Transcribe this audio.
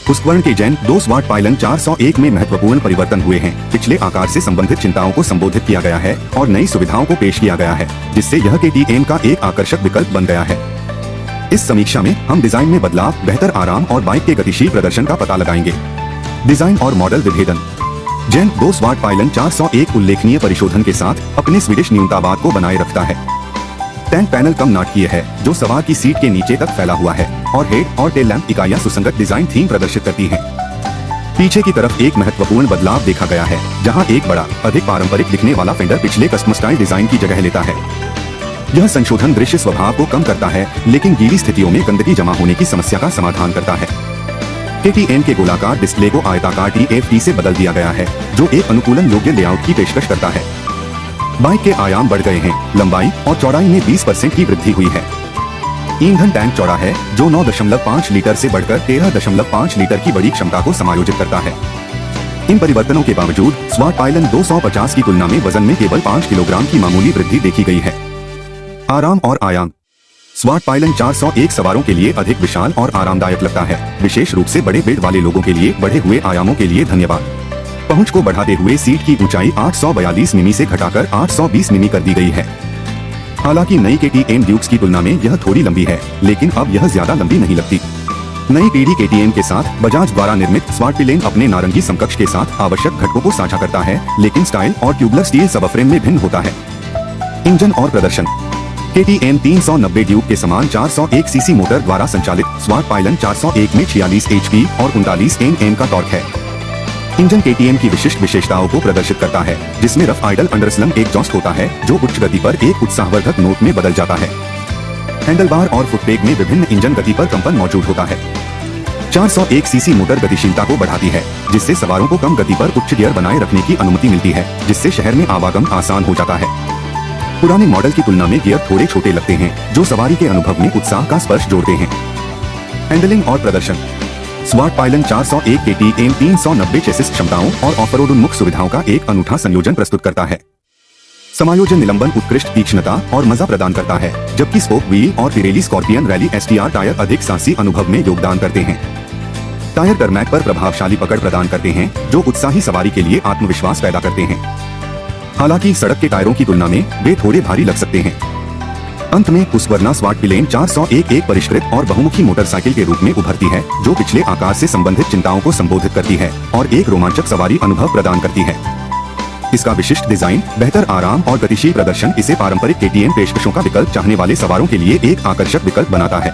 हुस्क्वर्न के जेन 2 स्वाट पाइलन 401 में महत्वपूर्ण परिवर्तन हुए हैं। पिछले आकार से संबंधित चिंताओं को संबोधित किया गया है और नई सुविधाओं को पेश किया गया है, जिससे यह KTM का एक आकर्षक विकल्प बन गया है। इस समीक्षा में हम डिजाइन में बदलाव, बेहतर आराम और बाइक के गतिशील प्रदर्शन का पता लगाएंगे। डिजाइन और मॉडल विभेदन। जेन 2 स्वाट पाइलन 401 उल्लेखनीय परिशोधन के साथ अपने स्वीडिश न्यूनतावाद को बनाए रखता है। टैंक पैनल कम नाटकीय है, जो सवार की सीट के नीचे तक फैला हुआ है, और हेड और टेल लैंप इकाइयां सुसंगत डिजाइन थीम प्रदर्शित करती हैं। पीछे की तरफ एक महत्वपूर्ण बदलाव देखा गया है, जहां एक बड़ा, अधिक पारंपरिक दिखने वाला फेंडर पिछले कस्टम स्टाइल डिजाइन की जगह लेता है। यह संशोधन दृश्य स्वभाव को कम करता है, लेकिन गीली स्थितियों में गंदगी जमा होने की समस्या का समाधान करता है। KTM के गोलाकार डिस्प्ले को आयताकार TFT से बदल दिया गया है, जो एक अनुकूलन योग्य लेआउट की पेशकश करता है। बाइक के आयाम बढ़ गए हैं, लंबाई और चौड़ाई में 20% की वृद्धि हुई है। ईंधन टैंक चौड़ा है, जो 9.5 लीटर से बढ़कर 13.5 लीटर की बड़ी क्षमता को समायोजित करता है। इन परिवर्तनों के बावजूद स्वाट पाइलन 250 की तुलना में वजन में केवल 5 किलोग्राम की मामूली वृद्धि देखी गई है। आराम और आयाम। स्वाट पाइलन 401 सवारों के लिए अधिक विशाल और आरामदायक लगता है, विशेष रूप से बड़े बेड वाले लोगों के लिए। बढ़े हुए आयामों के लिए धन्यवाद। पहुंच को बढ़ाते हुए सीट की ऊंचाई 842 मिमी से घटाकर 820 मिमी कर दी गई है। हालांकि नई KTM ड्यूक्स की तुलना में यह थोड़ी लंबी है, लेकिन अब यह ज्यादा लंबी नहीं लगती। नई पीढ़ी KTM के साथ बजाज द्वारा निर्मित स्वाट पाइलन अपने नारंगी समकक्ष के साथ आवश्यक घटकों को साझा करता है, लेकिन स्टाइल और ट्यूबलर स्टील सबफ्रेम में भिन्न होता है। इंजन और प्रदर्शन। KTM 390 ड्यूक के समान 401 सीसी मोटर द्वारा संचालित स्वाट पाइलन 401 में 46 HP और 39 Nm का टॉर्क है। इंजन KTM की विशिष्ट विशेषताओं को प्रदर्शित करता है, जिसमें रफ आइडल अंडरस्लंग एग्जॉस्ट होता है, जो उच्च गति पर एक उत्साहवर्धक नोट में बदल जाता है। हैंडलबार और फुटपेग में विभिन्न इंजन गति पर कंपन मौजूद होता है। 401 सीसी मोटर गतिशीलता को बढ़ाती है, जिससे सवारों को कम गति पर उच्च गियर बनाए रखने की अनुमति मिलती है, जिससे शहर में आवागमन आसान हो जाता है। पुराने मॉडल की तुलना में गियर थोड़े छोटे लगते हैं, जो सवारी के अनुभव में उत्साह का स्पर्श जोड़ते हैं। हैंडलिंग और प्रदर्शन। स्वाट पाइलन 401 KTM 390 चेसिस क्षमताओं और ऑफरोड उन्मुख सुविधाओं का एक अनूठा संयोजन प्रस्तुत करता है। समायोजन निलंबन उत्कृष्ट तीक्ष्णता और मजा प्रदान करता है, जबकि स्पोक व्हील और Pirelli scorpion rally STR tyre अधिक साहसी अनुभव में योगदान करते हैं। टायर टरमैक पर प्रभावशाली पकड़ प्रदान करते हैं, जो उत्साही सवारी के लिए आत्मविश्वास पैदा करते हैं। हालांकि सड़क के टायरों की तुलना में वे थोड़े भारी लग सकते हैं। अंत में हुस्क्वर्ना स्वाट पाइलन 401 एक परिष्कृत और बहुमुखी मोटरसाइकिल के रूप में उभरती है, जो पिछले आकार से संबंधित चिंताओं को संबोधित करती है और एक रोमांचक सवारी अनुभव प्रदान करती है। इसका विशिष्ट डिजाइन, बेहतर आराम और गतिशील प्रदर्शन इसे पारंपरिक KTM पेशकशों का विकल्प चाहने वाले सवारों के लिए एक आकर्षक विकल्प बनाता है।